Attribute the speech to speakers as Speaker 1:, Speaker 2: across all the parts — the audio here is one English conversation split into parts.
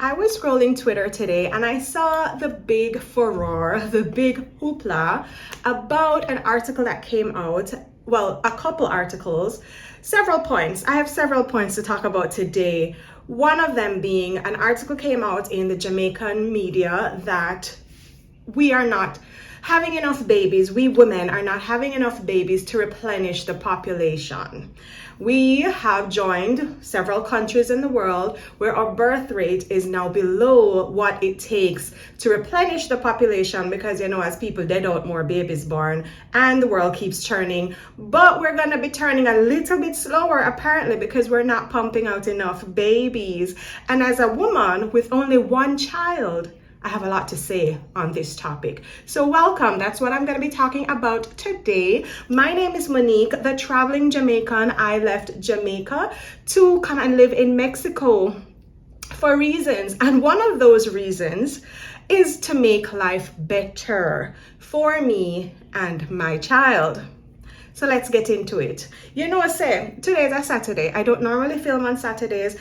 Speaker 1: I was scrolling Twitter today and I saw the big furore, the big hoopla about an article that came out. Well, a couple articles, several points. I have several points to talk about today. One of them being an article came out in the Jamaican media that we are not having enough babies. We women are not having enough babies to replenish the population. We have joined several countries in the world where our birth rate is now below what it takes to replenish the population because, as people dead out, more babies born and the world keeps turning. But we're going to be turning a little bit slower apparently because we're not pumping out enough babies. And as a woman with only one child, I have a lot to say on this topic. So welcome. That's what I'm going to be talking about today. My name is Monique, the traveling Jamaican. I left Jamaica to come and live in Mexico for reasons. And one of those reasons is to make life better for me and my child. So let's get into it. Today is a Saturday. I don't normally film on Saturdays.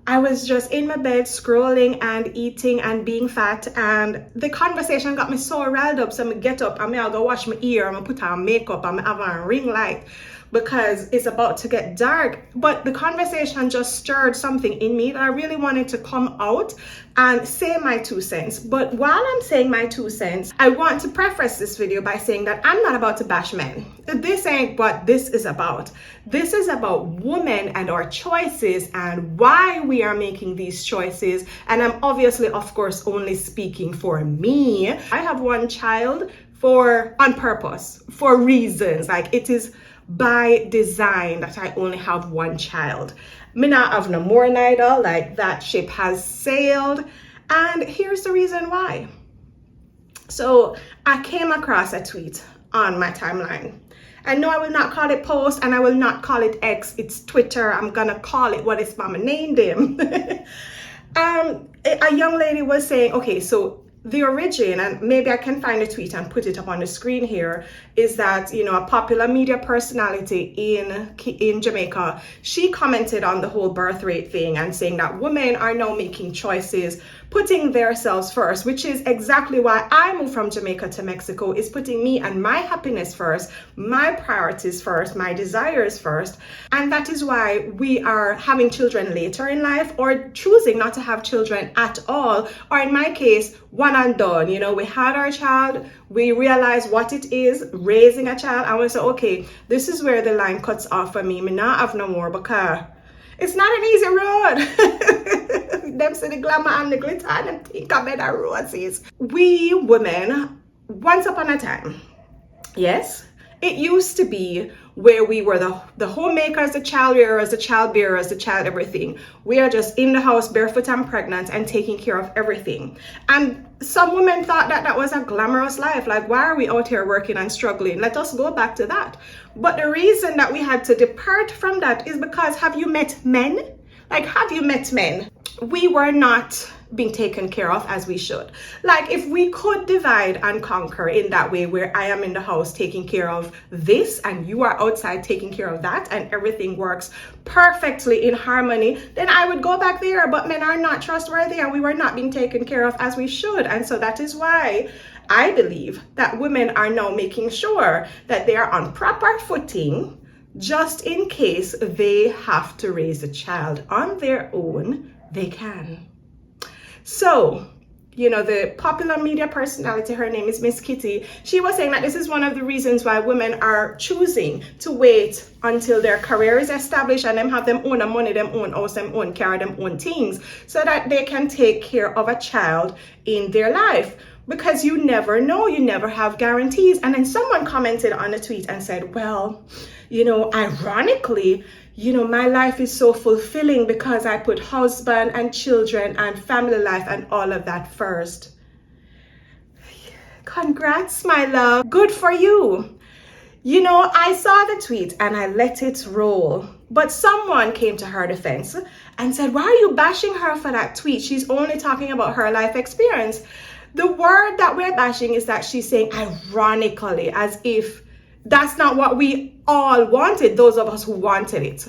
Speaker 1: I was just in my bed scrolling and eating and being fat, and the conversation got me so riled up. So I get up and I'll go wash my ear, I'm gonna put on makeup, I'm gonna have a ring light because it's about to get dark. But the conversation just stirred something in me that I really wanted to come out and say my 2 cents. But while I'm saying my 2 cents, I want to preface this video by saying that I'm not about to bash men. This ain't what this is about. This is about women and our choices and why we are making these choices. And I'm obviously, of course, only speaking for me. I have one child on purpose, for reasons. Like, it is by design that I only have one child. Me not have no more neither. Like, that ship has sailed. And here's the reason why. So I came across a tweet on my timeline. And no, I will not call it post and I will not call it X. It's Twitter. I'm gonna call it what his mama named him. A young lady was saying, okay, so the origin, and maybe I can find a tweet and put it up on the screen here, is that, a popular media personality in Jamaica, she commented on the whole birth rate thing and saying that women are now making choices, putting themselves first, which is exactly why I moved from Jamaica to Mexico, is putting me and my happiness first, my priorities first, my desires first. And that is why we are having children later in life or choosing not to have children at all. Or in my case, one and done. We had our child, we realized what it is, raising a child, and we said, okay, this is where the line cuts off for me. Me not have no more because it's not an easy road. Them see the glamour and the glitter and them think of better roses. We women, once upon a time, yes, it used to be where we were the homemakers, the child rearers, the child bearers, the child everything. We are just in the house barefoot and pregnant and taking care of everything. And some women thought that that was a glamorous life. Like, why are we out here working and struggling? Let us go back to that. But the reason that we had to depart from that is because, have you met men? Like, have you met men? We were not being taken care of as we should. Like, if we could divide and conquer in that way, where I am in the house taking care of this and you are outside taking care of that, and everything works perfectly in harmony, then I would go back there. But men are not trustworthy and we were not being taken care of as we should. And so that is why I believe that women are now making sure that they are on proper footing just in case they have to raise a child on their own. They can. So, the popular media personality, her name is Miss Kitty, she was saying that this is one of the reasons why women are choosing to wait until their career is established and them have them own money, them own house, them own car, them own things, so that they can take care of a child in their life. Because you never know, you never have guarantees. And then someone commented on a tweet and said, well, ironically, my life is so fulfilling because I put husband and children and family life and all of that first. Congrats, my love. Good for you. I saw the tweet and I let it roll. But someone came to her defense and said, why are you bashing her for that tweet? She's only talking about her life experience. The word that we're bashing is that she's saying ironically, as if That's not what we all wanted, those of us who wanted it.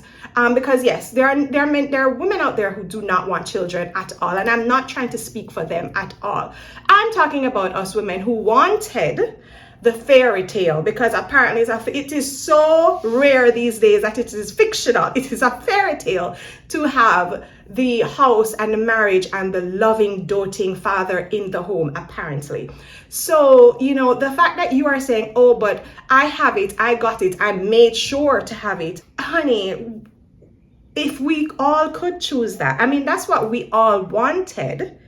Speaker 1: Because yes, there are women out there who do not want children at all, and I'm not trying to speak for them at all. I'm talking about us women who wanted the fairy tale, because apparently it is so rare these days that it is fictional. It is a fairy tale to have the house and the marriage and the loving, doting father in the home, apparently. So, you know, the fact that you are saying, oh, but I have it, I got it, I made sure to have it. Honey, if we all could choose that, I mean, that's what we all wanted.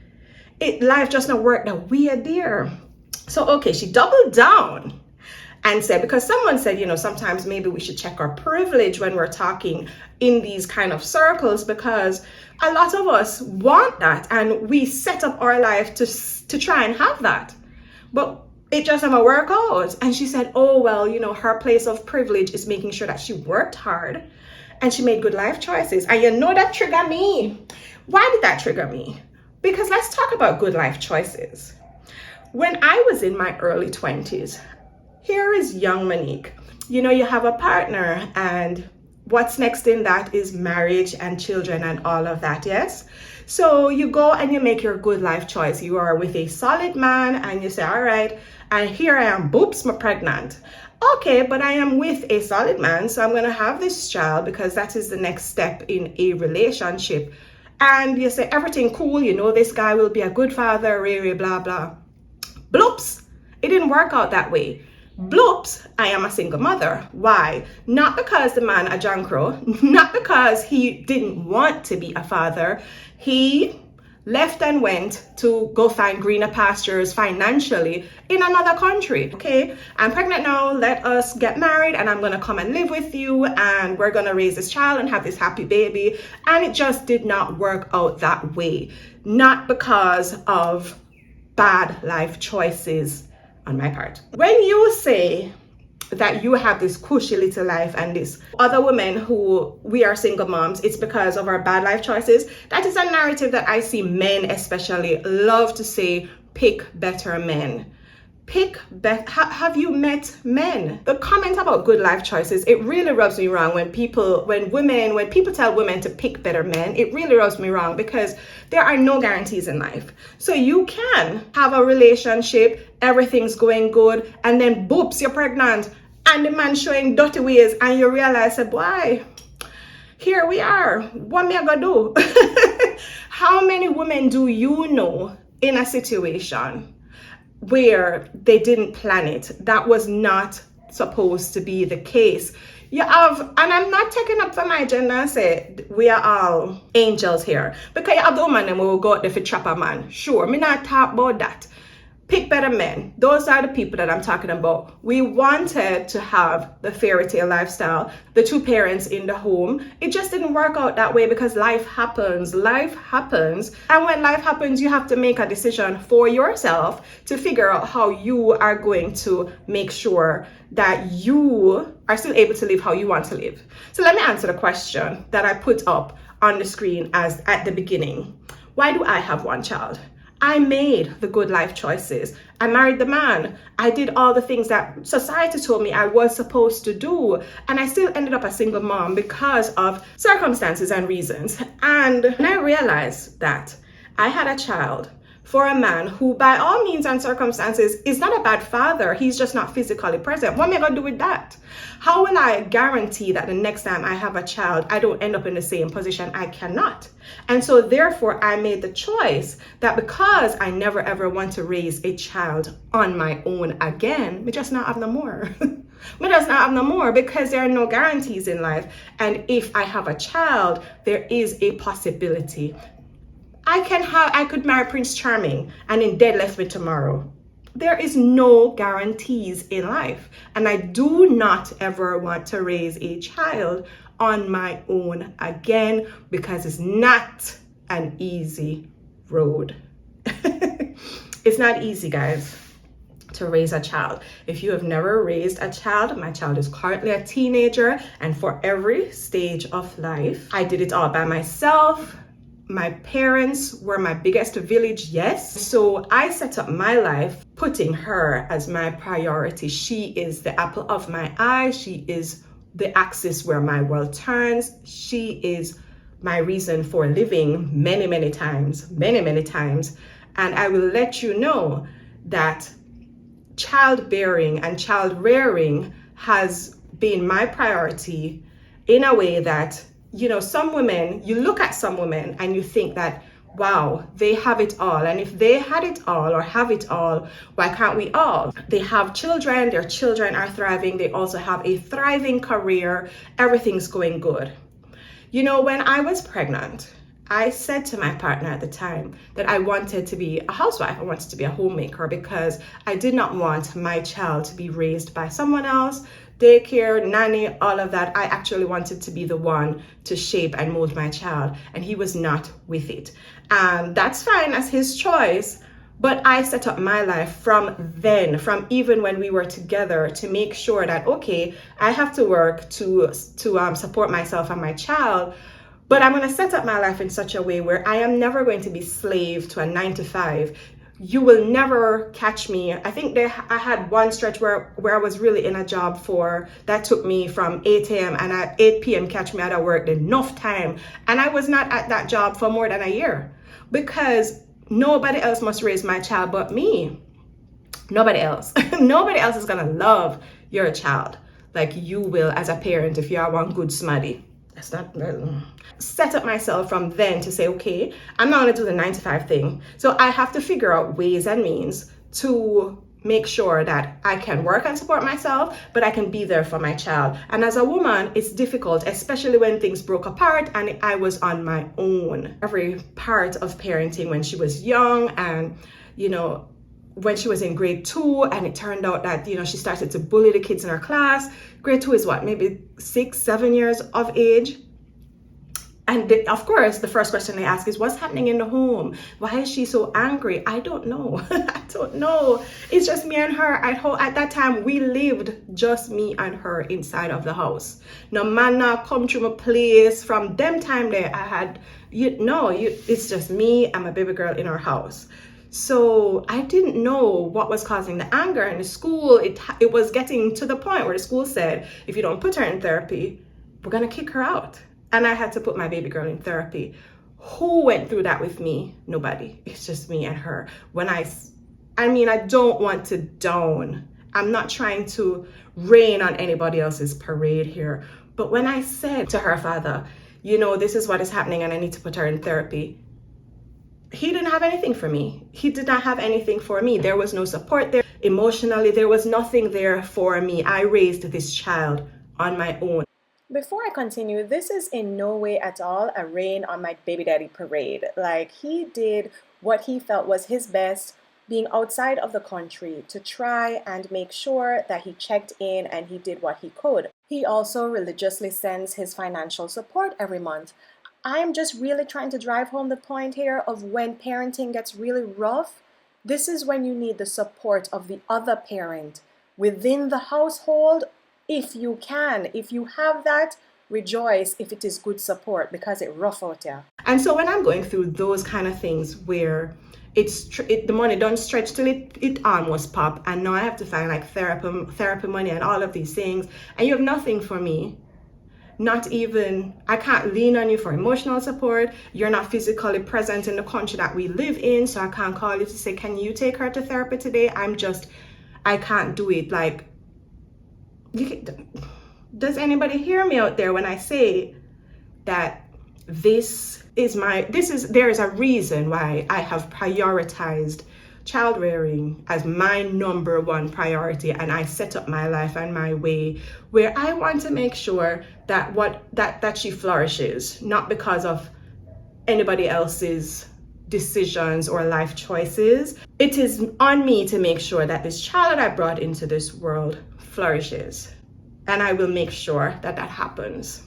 Speaker 1: Life just not worked that we are there. So, okay, she doubled down and said, because someone said, you know, sometimes maybe we should check our privilege when we're talking in these kind of circles, because a lot of us want that and we set up our life to try and have that, but it just never work out. And she said, oh, well, you know, her place of privilege is making sure that she worked hard and she made good life choices. And you know, that triggered me. Why did that trigger me? Because let's talk about good life choices. When I was in my early 20s, here is young Monique. You know, you have a partner, and what's next in that is marriage and children and all of that, yes? So you go and you make your good life choice. You are with a solid man and you say, all right, and here I am, boops, I'm pregnant. Okay, but I am with a solid man, so I'm going to have this child because that is the next step in a relationship. And you say, everything cool, you know, this guy will be a good father, blah, blah. Bloops, it didn't work out that way. Bloops, I am a single mother. Why? Not because the man a jankro, not because he didn't want to be a father. He left and went to go find greener pastures financially in another country. Okay, I'm pregnant now, let us get married and I'm gonna come and live with you and we're gonna raise this child and have this happy baby. And it just did not work out that way. Not because of bad life choices on my part. When you say that you have this cushy little life and this other women who we are single moms, it's because of our bad life choices, that is a narrative that I see men especially love to say, pick better men. Have you met men? The comment about good life choices, it really rubs me wrong when people tell women to pick better men. It really rubs me wrong because there are no guarantees in life. So you can have a relationship, everything's going good, and then boops, you're pregnant, and the man showing dirty ways, and you realize, boy, here we are. What me I gonna do? How many women do you know in a situation where they didn't plan it? That was not supposed to be the case. You have, and I'm not taking up for my gender and say we are all angels here, because you have the woman and we will go out there for trap a man. Sure, me not talk about that. Pick better men. Those are the people that I'm talking about. We wanted to have the fairy tale lifestyle, the two parents in the home. It just didn't work out that way because life happens. Life happens. And when life happens, you have to make a decision for yourself to figure out how you are going to make sure that you are still able to live how you want to live. So let me answer the question that I put up on the screen as at the beginning. Why do I have one child? I made the good life choices. I married the man. I did all the things that society told me I was supposed to do. And I still ended up a single mom because of circumstances and reasons. And I realized that I had a child for a man who, by all means and circumstances, is not a bad father. He's just not physically present. What am I going to do with that? How will I guarantee that the next time I have a child, I don't end up in the same position? I cannot. And so therefore, I made the choice that because I never ever want to raise a child on my own again, we just not have no more. We just not have no more because there are no guarantees in life. And if I have a child, there is a possibility I could marry Prince Charming and then dead left me tomorrow. There is no guarantees in life. And I do not ever want to raise a child on my own again because it's not an easy road. It's not easy, guys, to raise a child. If you have never raised a child, my child is currently a teenager, and for every stage of life, I did it all by myself. My parents were my biggest village, yes. So I set up my life putting her as my priority. She is the apple of my eye. She is the axis where my world turns. She is my reason for living many times. And I will let you know that childbearing and child rearing has been my priority in a way that, some women, you look at some women and you think that, wow, they have it all. And if they had it all or have it all, why can't we all? They have children, their children are thriving. They also have a thriving career. Everything's going good. When I was pregnant, I said to my partner at the time that I wanted to be a housewife. I wanted to be a homemaker because I did not want my child to be raised by someone else, daycare, nanny, all of that. I actually wanted to be the one to shape and mold my child, and he was not with it. And that's fine as his choice, but I set up my life from even when we were together, to make sure that, okay, I have to work to support myself and my child, but I'm going to set up my life in such a way where I am never going to be slave to a 9-to-5. You will never catch me. I think I had one stretch where I was really in a job that took me from 8 a.m. and at 8 p.m. catch me out of work enough time. And I was not at that job for more than a year because nobody else must raise my child but me. Nobody else. Nobody else is going to love your child like you will as a parent if you are one good smarty. That's not set up myself from then to say, okay, I'm not going to do the 9-to-5 thing. So I have to figure out ways and means to make sure that I can work and support myself, but I can be there for my child. And as a woman, it's difficult, especially when things broke apart and I was on my own. Every part of parenting when she was young and, when she was in grade 2 and it turned out that, she started to bully the kids in her class. Grade 2 is what, maybe 6-7 years of age. And of course, the first question they ask is, what's happening in the home? Why is she so angry? I don't know. I don't know. It's just me and her. At that time, we lived just me and her inside of the house. No man now come to my place. From them time there, I had, it's just me and my baby girl in our house. So I didn't know what was causing the anger in the school. It was getting to the point where the school said, if you don't put her in therapy, we're going to kick her out. And I had to put my baby girl in therapy. Who went through that with me? Nobody. It's just me and her. I don't want to down. I'm not trying to rain on anybody else's parade here. But when I said to her father, this is what is happening and I need to put her in therapy, he didn't have anything for me. He did not have anything for me. There was no support there. Emotionally, there was nothing there for me. I raised this child on my own.
Speaker 2: Before I continue, this is in no way at all a rain on my baby daddy parade. Like, he did what he felt was his best, being outside of the country to try and make sure that he checked in and he did what he could. He also religiously sends his financial support every month. I'm just really trying to drive home the point here of when parenting gets really rough, this is when you need the support of the other parent within the household. If you can, if you have that, rejoice if it is good support because it rough out there.
Speaker 1: And so when I'm going through those kind of things where the money don't stretch till it almost pop, and now I have to find like therapy money and all of these things, and you have nothing for me. I can't lean on you for emotional support. You're not physically present in the country that we live in, so I can't call you to say, can you take her to therapy today? I can't do it. Like, does anybody hear me out there when I say that there is a reason why I have prioritized child rearing as my number one priority, and I set up my life and my way where I want to make sure that she flourishes, not because of anybody else's decisions or life choices. It is on me to make sure that this child that I brought into this world flourishes, and I will make sure that happens.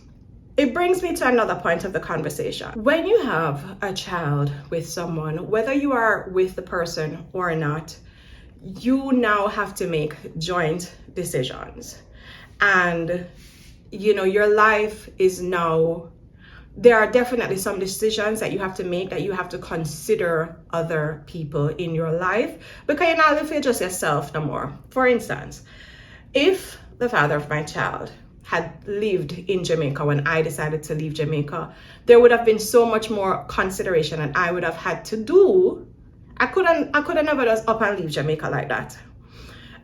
Speaker 1: It brings me to another point of the conversation. When you have a child with someone, whether you are with the person or not, you now have to make joint decisions. And, your life is now there are definitely some decisions that you have to make, that you have to consider other people in your life, because you're not living for just yourself no more. For instance, if the father of my child had lived in Jamaica when I decided to leave Jamaica, there would have been so much more consideration, and I would have had to do. I could have never just up and leave Jamaica like that.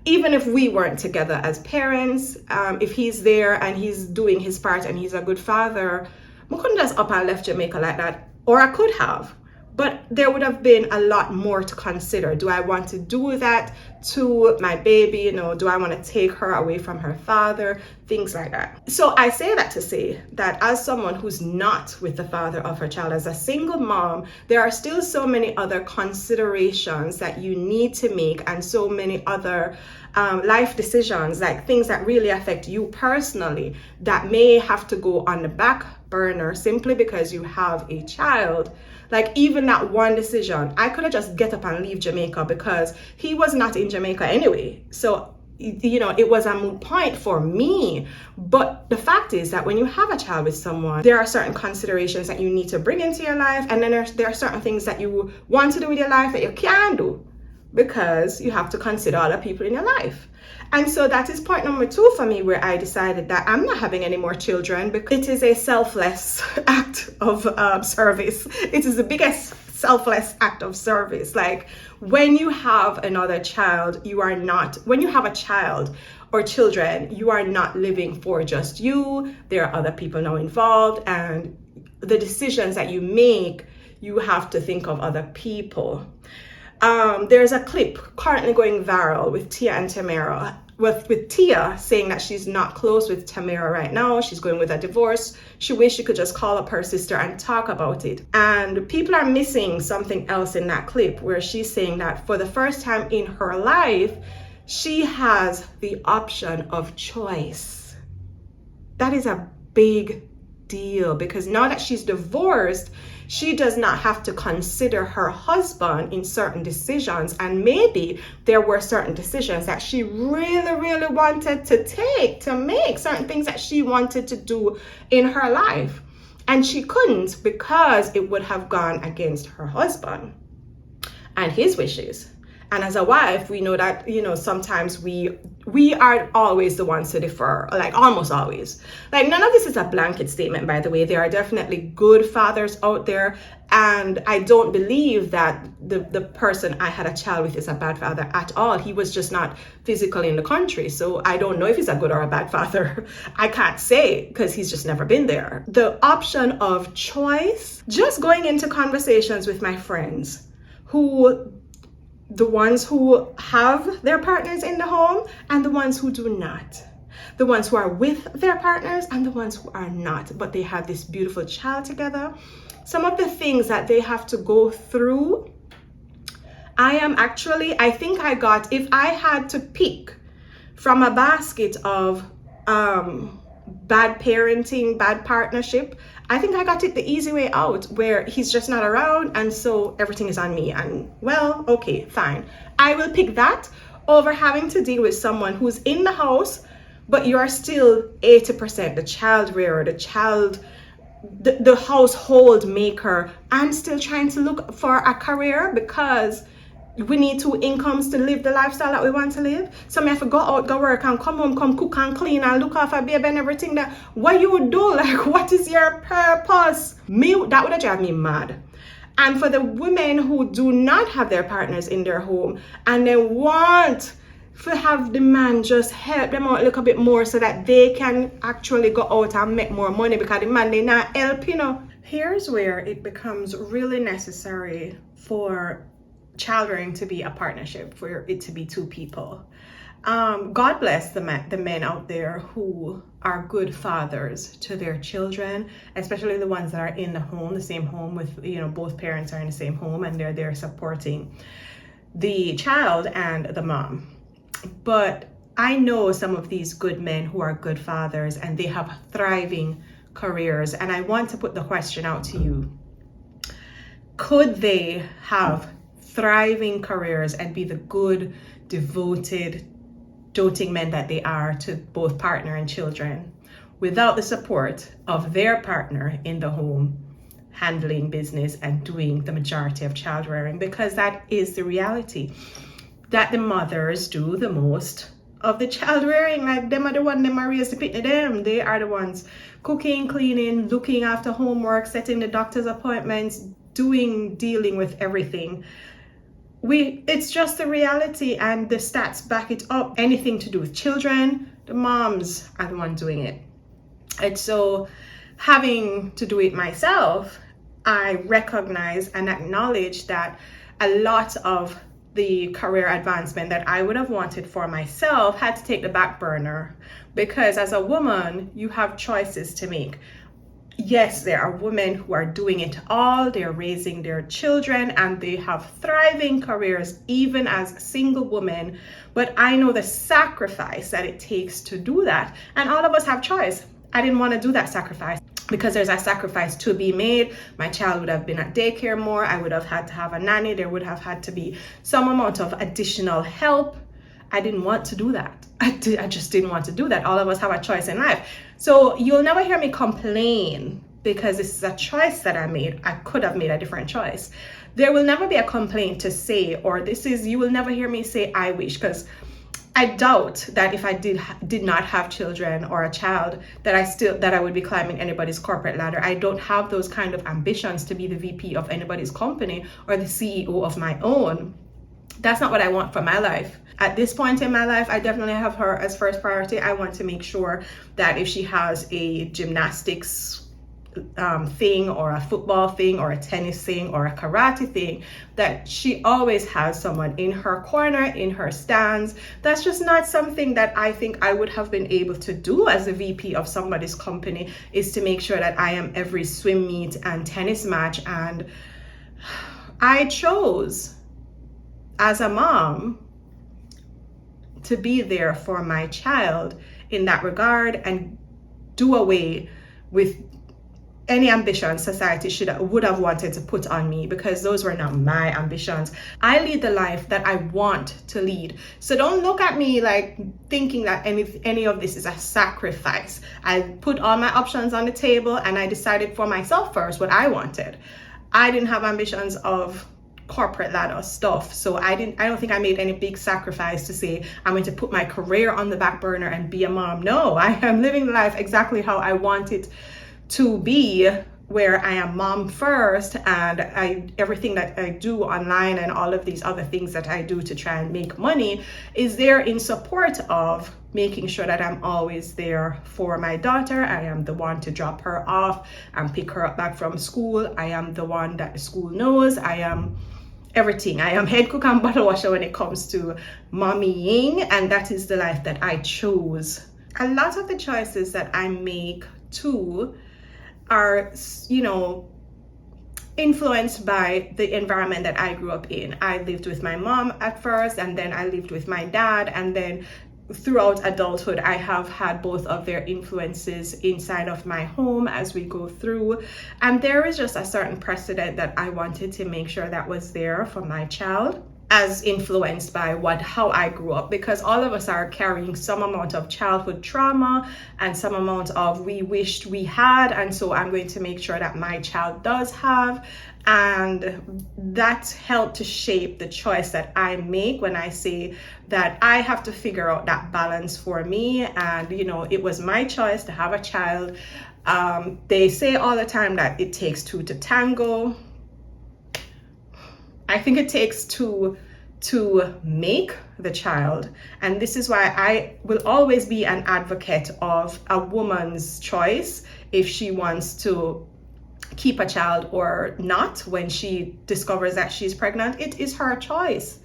Speaker 1: Even if we weren't together as parents, if he's there and he's doing his part and he's a good father, I couldn't just up and left Jamaica like that, or I could have. But there would have been a lot more to consider. Do I want to do that to my baby? You know, do I want to take her away from her father? Things like that. So I say that to say that as someone who's not with the father of her child, as a single mom, there are still so many other considerations that you need to make, and so many other life decisions, like things that really affect you personally, that may have to go on the back burner simply because you have a child. Like even that one decision, I could have just get up and leave Jamaica because he was not in Jamaica anyway. So, you know, it was a moot point for me. But the fact is that when you have a child with someone, there are certain considerations that you need to bring into your life. And then there are certain things that you want to do with your life that you can't do, because you have to consider other people in your life. And so that is point number 2 for me, where I decided that I'm not having any more children, because it is a selfless act of service. It is the biggest selfless act of service. Like when you have another child, when you have a child or children, you are not living for just you. There are other people now involved, and the decisions that you make, you have to think of other people. There's a clip currently going viral with Tia and Tamara, with Tia saying that she's not close with Tamara right now. She's going with a divorce. She wished she could just call up her sister and talk about it. And people are missing something else in that clip, where she's saying that for the first time in her life, she has the option of choice. That is a big deal, because now that she's divorced, she does not have to consider her husband in certain decisions. And maybe there were certain decisions that she really wanted to make, certain things that she wanted to do in her life, and she couldn't because it would have gone against her husband and his wishes. And as a wife, we know that, you know, sometimes we aren't always the ones to defer, like almost always. Like none of this is a blanket statement, by the way. There are definitely good fathers out there. And I don't believe that the person I had a child with is a bad father at all. He was just not physically in the country. So I don't know if he's a good or a bad father. I can't say, because he's just never been there. The option of choice, just going into conversations with my friends, the ones who have their partners in the home and the ones who do not. The ones who are with their partners and the ones who are not, but they have this beautiful child together. Some of the things that they have to go through, I think I got, if I had to pick from a basket of bad parenting, bad partnership, I think I got it the easy way out, where he's just not around, and so everything is on me. And well, okay, fine. I will pick that over having to deal with someone who's in the house, but you are still 80% the child rearer, the household maker, and still trying to look for a career, because we need 2 incomes to live the lifestyle that we want to live. So I have to go out, go work, and come home, come cook and clean and look after baby and everything. That what you would do, like what is your purpose? That would have driven me mad. And for the women who do not have their partners in their home and they want to have the man just help them out a little bit more so that they can actually go out and make more money, because the man they not help, you know. Here's where it becomes really necessary for child rearing to be a partnership, for it to be 2 people. God bless the men out there who are good fathers to their children, especially the ones that are in the home, the same home with, you know, both parents are in the same home and they're there supporting the child and the mom. But I know some of these good men who are good fathers and they have thriving careers, and I want to put the question out to you. Could they have thriving careers and be the good, devoted, doting men that they are to both partner and children, without the support of their partner in the home, handling business and doing the majority of child rearing, because that is the reality, that the mothers do the most of the child rearing. Like, them are the ones them are raised to pick them. They are the ones cooking, cleaning, looking after homework, setting the doctor's appointments, dealing with everything. It's just the reality, and the stats back it up. Anything to do with children, the moms are the ones doing it. And so, having to do it myself, I recognize and acknowledge that a lot of the career advancement that I would have wanted for myself had to take the back burner, because as a woman, you have choices to make. Yes, there are women who are doing it all. They're raising their children and they have thriving careers, even as single women. But I know the sacrifice that it takes to do that. And all of us have choice. I didn't want to do that sacrifice, because there's a sacrifice to be made. My child would have been at daycare more. I would have had to have a nanny. There would have had to be some amount of additional help. I didn't want to do that. I just didn't want to do that. All of us have a choice in life. So you'll never hear me complain, because this is a choice that I made. I could have made a different choice. There will never be a complaint to say, or you will never hear me say I wish, because I doubt that if I did not have children or a child, that I would be climbing anybody's corporate ladder. I don't have those kind of ambitions to be the VP of anybody's company or the CEO of my own. That's not what I want for my life. At this point in my life, I definitely have her as first priority. I want to make sure that if she has a gymnastics thing, or a football thing, or a tennis thing, or a karate thing, that she always has someone in her corner, in her stands. That's just not something that I think I would have been able to do as a VP of somebody's company, is to make sure that I am every swim meet and tennis match. And I chose, as a mom, to be there for my child in that regard, and do away with any ambitions society would have wanted to put on me, because those were not my ambitions. I lead the life that I want to lead. So don't look at me like thinking that any of this is a sacrifice. I put all my options on the table, and I decided for myself first what I wanted. I didn't have ambitions of corporate ladder stuff. So I don't think I made any big sacrifice to say I'm going to put my career on the back burner and be a mom. No, I am living life exactly how I want it to be, where I am mom first, and everything that I do online and all of these other things that I do to try and make money is there in support of making sure that I'm always there for my daughter. I am the one to drop her off and pick her up back from school. I am the one that the school knows. I am everything. I am head cook and bottle washer when it comes to mommying, and that is the life that I chose. A lot of the choices that I make too are, influenced by the environment that I grew up in. I lived with my mom at first, and then I lived with my dad, and then throughout adulthood, I have had both of their influences inside of my home as we go through. And there is just a certain precedent that I wanted to make sure that was there for my child, as influenced by how I grew up, because all of us are carrying some amount of childhood trauma and some amount of we wished we had, and so I'm going to make sure that my child does have. And that helped to shape the choice that I make when I say that I have to figure out that balance for me. And it was my choice to have a child. They say all the time that it takes two to tango. I think it takes two to make the child. And this is why I will always be an advocate of a woman's choice if she wants to keep a child or not when she discovers that she's pregnant. It is her choice.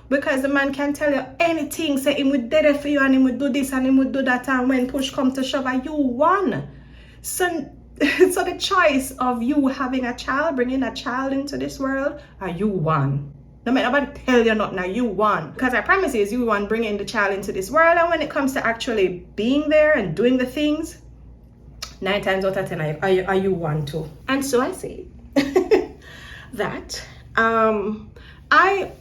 Speaker 1: Because the man can tell you anything, say he would do it for you and he would do this and he would do that, and when push come to shove, you won. So the choice of you having a child, bringing a child into this world, you won. No matter nobody tell you nothing, now you won. Because I promise you won bringing the child into this world, and when it comes to actually being there and doing the things, 9 times out of 10 are you won too. And so I say that I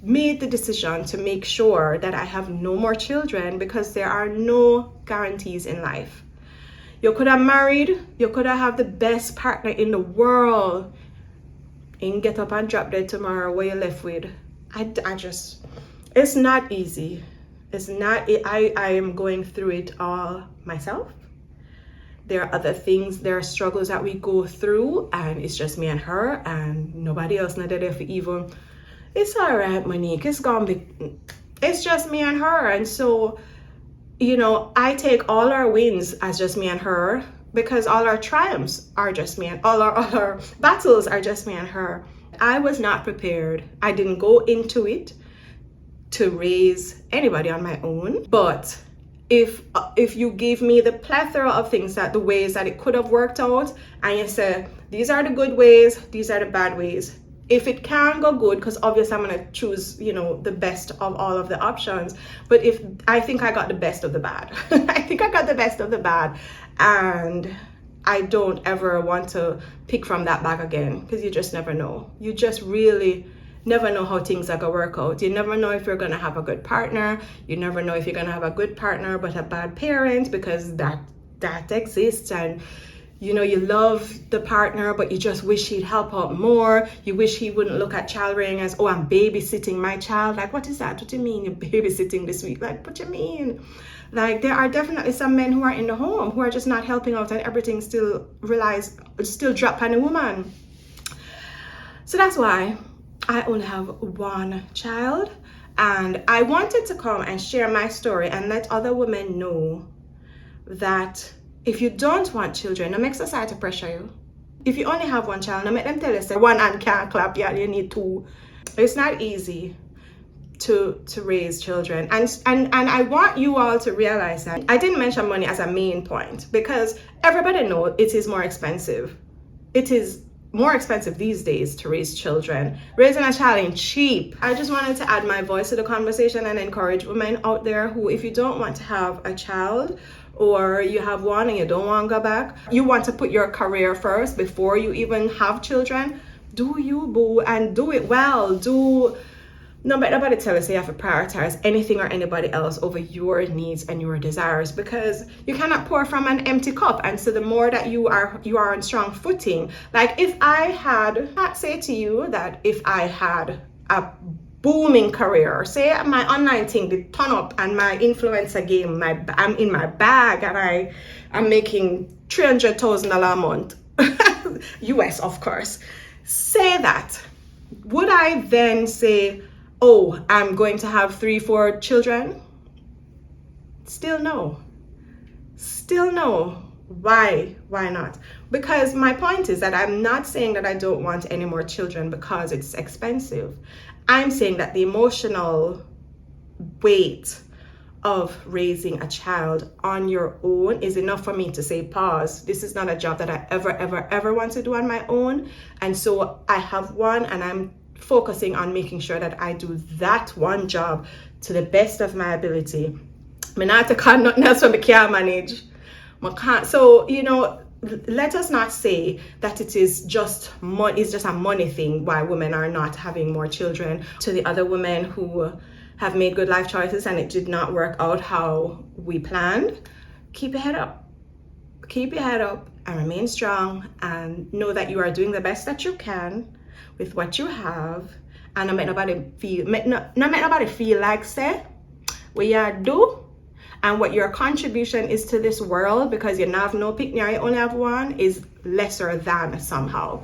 Speaker 1: made the decision to make sure that I have no more children, because there are no guarantees in life. You could have married, you could have the best partner in the world, and get up and drop dead tomorrow. What you left with? I just, it's not easy. It's not, I am going through it all myself. There are other things, there are struggles that we go through, and it's just me and her, and nobody else not there for even. It's all right, Monique. It's gonna be. It's just me and her, and so, you know, I take all our wins as just me and her, because all our triumphs are just me, and all our battles are just me and her. I was not prepared. I didn't go into it to raise anybody on my own, but if you give me the plethora of things, that the ways that it could have worked out, and you say these are the good ways, these are the bad ways, if it can go good, because obviously I'm going to choose, you know, the best of all of the options, but if I think I got the best of the bad. I think I got the best of the bad, and I don't ever want to pick from that bag again, because you just never know. You just really never know how things are gonna work out. You never know if you're gonna have a good partner. You never know if you're gonna have a good partner but a bad parent, because that exists. And you know, you love the partner, but you just wish he'd help out more. You wish he wouldn't look at child rearing as, oh, I'm babysitting my child. Like, what is that? What do you mean you're babysitting this week? Like, what do you mean? Like, there are definitely some men who are in the home who are just not helping out, and everything still drop on a woman. So that's why I only have one child, and I wanted to come and share my story and let other women know that if you don't want children, don't make society pressure you. If you only have one child, don't make them tell you say one hand can't clap, yeah, you need two. It's not easy to raise children, and I want you all to realize that I didn't mention money as a main point, because everybody knows it is more expensive. It is more expensive these days to raise children. Raising a child ain't cheap. I just wanted to add my voice to the conversation and encourage women out there who, if you don't want to have a child, or you have one and you don't want to go back, you want to put your career first before you even have children, do you, boo, and do it well. Nobody tell us you have to prioritize anything or anybody else over your needs and your desires, because you cannot pour from an empty cup. And so the more that you are on strong footing. Like, if I had, not say to you that if I had a booming career, say my online thing did turn up and my influencer game, I'm in my bag and I'm making $300,000 a month, US of course, say that, would I then say, oh, I'm going to have 3-4 children? Still no. Why not? Because my point is that I'm not saying that I don't want any more children because it's expensive. I'm saying that the emotional weight of raising a child on your own is enough for me to say, pause. This is not a job that I ever want to do on my own. And so I have one, and I'm focusing on making sure that I do that one job to the best of my ability. I not to call nothing else when I can't manage. So, you know, let us not say that it is just it's just a money thing why women are not having more children. To the other women who have made good life choices and it did not work out how we planned, keep your head up. Keep your head up and remain strong, and know that you are doing the best that you can with what you have, and not make nobody feel like say what you do and what your contribution is to this world, because you have no pick, you only have one, is lesser than somehow.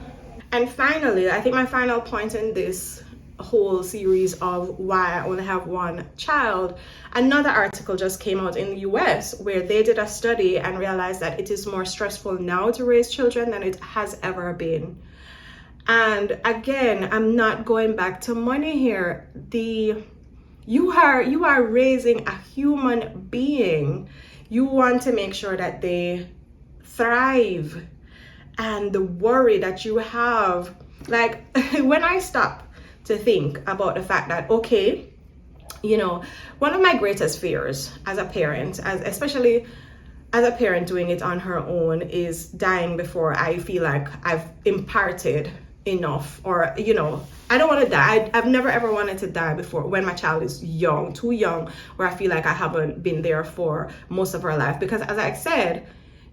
Speaker 1: And finally, I think my final point in this whole series of why I only have one child, another article just came out in the US where they did a study and realized that it is more stressful now to raise children than it has ever been. And again, I'm not going back to money here. You are raising a human being. You want to make sure that they thrive, and the worry that you have, like when I stop to think about the fact that, okay, you know, one of my greatest fears as a parent, especially as a parent doing it on her own, is dying before I feel like I've imparted enough, or, you know, I don't want to die. I've never ever wanted to die before when my child is young, too young, where I feel like I haven't been there for most of her life. Because as I said,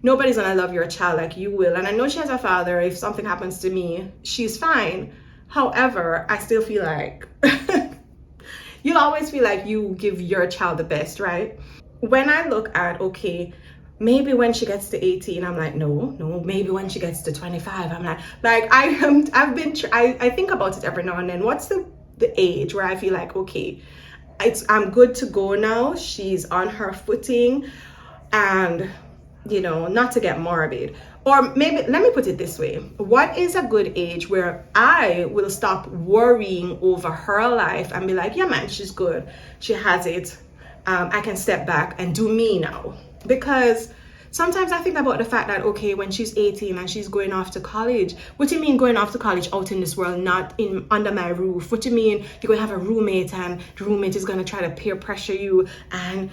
Speaker 1: nobody's gonna love your child like you will. And I know she has a father. If something happens to me, she's fine. However, I still feel like you'll always feel like you give your child the best, right? When I look at, okay, maybe when she gets to 18, I'm like, no, maybe when she gets to 25, I'm like I think about it every now and then. What's the age where I feel like, okay, I'm good to go now. She's on her footing, and not to get morbid, or maybe let me put it this way: what is a good age where I will stop worrying over her life and be like, yeah man, she's good, she has it, I can step back and do me now? Because sometimes I think about the fact that, okay, when she's 18 and she's going off to college, what do you mean going off to college out in this world, not in under my roof? What do you mean you're going to have a roommate and the roommate is going to try to peer pressure you? And,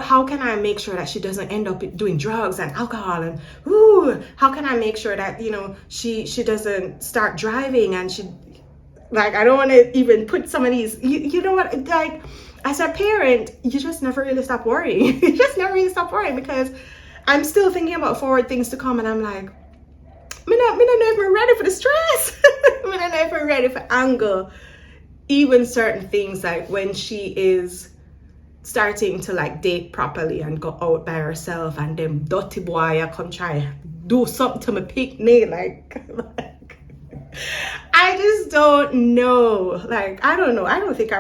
Speaker 1: how can I make sure that she doesn't end up doing drugs and alcohol? And, how can I make sure that, she doesn't start driving and she, like, I don't want to even put some of these, you know what, like, as a parent, you just never really stop worrying. You just never really stop worrying, because I'm still thinking about forward things to come, and I'm like, I'm not even ready for the stress. I'm not even ready for anger. Even certain things, like when she is starting to like date properly and go out by herself, and them dirty boy I come try do something to my picnic, like I just don't know. Like, I don't know. I don't think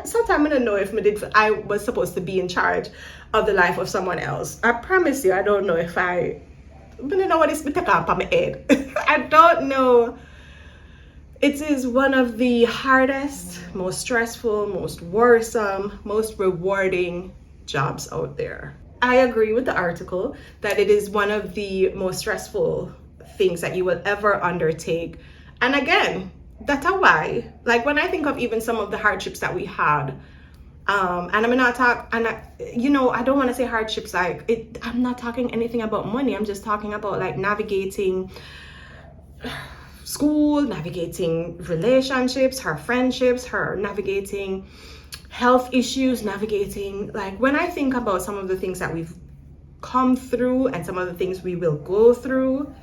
Speaker 1: sometimes I don't know if I was supposed to be in charge of the life of someone else. I promise you, I don't know if I don't know what it's been taken up on my head. I don't know. It is one of the hardest, most stressful, most worrisome, most rewarding jobs out there. I agree with the article that it is one of the most stressful things that you will ever undertake. And again, that's why, like, when I think of even some of the hardships that we had, and I'm not talking, and I don't want to say hardships like it. I'm not talking anything about money. I'm just talking about like navigating school, navigating relationships, her friendships, her navigating health issues, navigating, like, when I think about some of the things that we've come through and some of the things we will go through,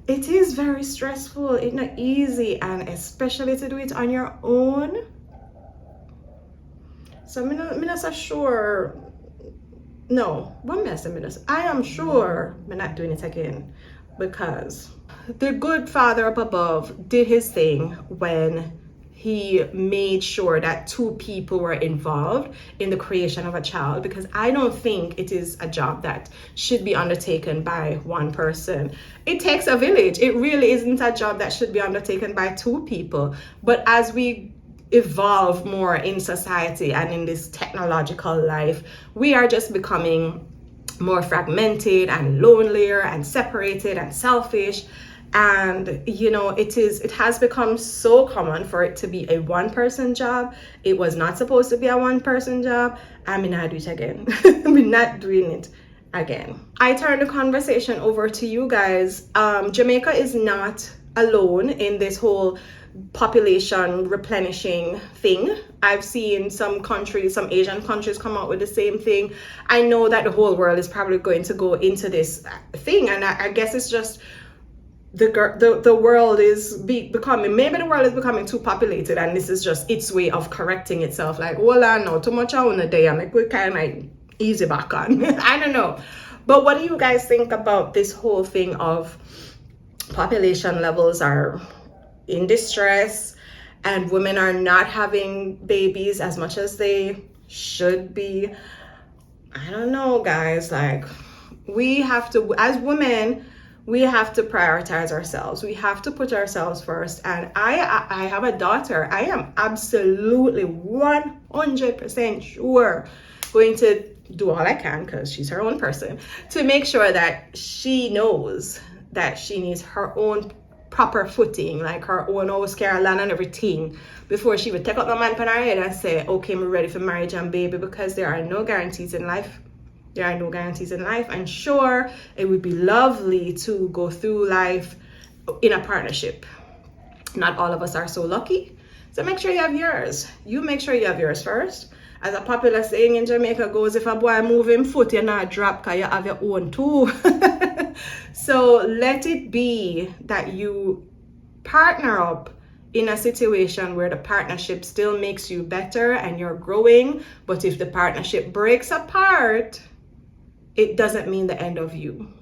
Speaker 1: it is very stressful. It's not easy, and especially to do it on your own. So I'm not so sure. No, I am sure I'm not doing it again, because the good Father up above did his thing when he made sure that two people were involved in the creation of a child, because I don't think it is a job that should be undertaken by one person. It takes a village. It really isn't a job that should be undertaken by two people. But as we evolve more in society and in this technological life, we are just becoming more fragmented and lonelier and separated and selfish. And it has become so common for it to be a one-person job. It was not supposed to be a one-person job. I'm not doing it again. I'm not doing it again. I turn the conversation over to you guys. Jamaica is not alone in this whole population replenishing thing. I've seen some countries, some Asian countries, come out with the same thing. I know that the whole world is probably going to go into this thing, and I guess it's just the world is becoming, maybe the world is becoming too populated, and this is just its way of correcting itself. Like, hold on, no, too much on a day, and like, we kind of easy back on. I don't know. But what do you guys think about this whole thing of population levels are in distress and women are not having babies as much as they should be? I don't know, guys. Like, we have to, as women, we have to prioritize ourselves. We have to put ourselves first. And I have a daughter. I am absolutely 100% sure going to do all I can, because she's her own person, to make sure that she knows that she needs her own proper footing, like her own Oscar land and everything, before she would take up the man on her head and say, okay, I'm ready for marriage and baby, because there are no guarantees in life. There are no guarantees in life. And sure, it would be lovely to go through life in a partnership. Not all of us are so lucky. So make sure you have yours. You make sure you have yours first. As a popular saying in Jamaica goes, if a boy move him foot, you not drop because you have your own too. So let it be that you partner up in a situation where the partnership still makes you better and you're growing. But if the partnership breaks apart, it doesn't mean the end of you.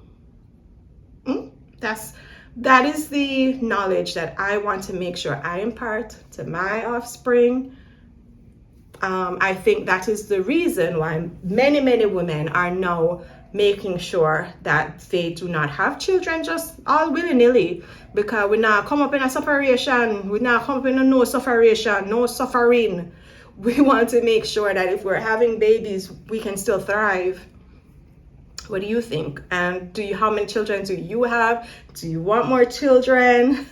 Speaker 1: That is the knowledge that I want to make sure I impart to my offspring. I think that is the reason why many women are now making sure that they do not have children just all willy-nilly, because we now come up in a separation, we now come up in a no separation, no suffering. We want to make sure that if we're having babies, we can still thrive. What do you think? And how many children do you have? Do you want more children?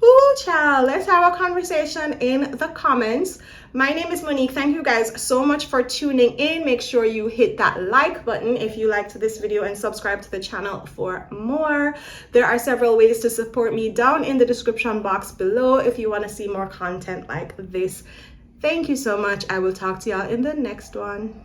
Speaker 1: Ooh, child, let's have a conversation in the comments. My name is Monique. Thank you guys so much for tuning in. Make sure you hit that like button if you liked this video and subscribe to the channel for more. There are several ways to support me down in the description box below if you want to see more content like this. Thank you so much. I will talk to y'all in the next one.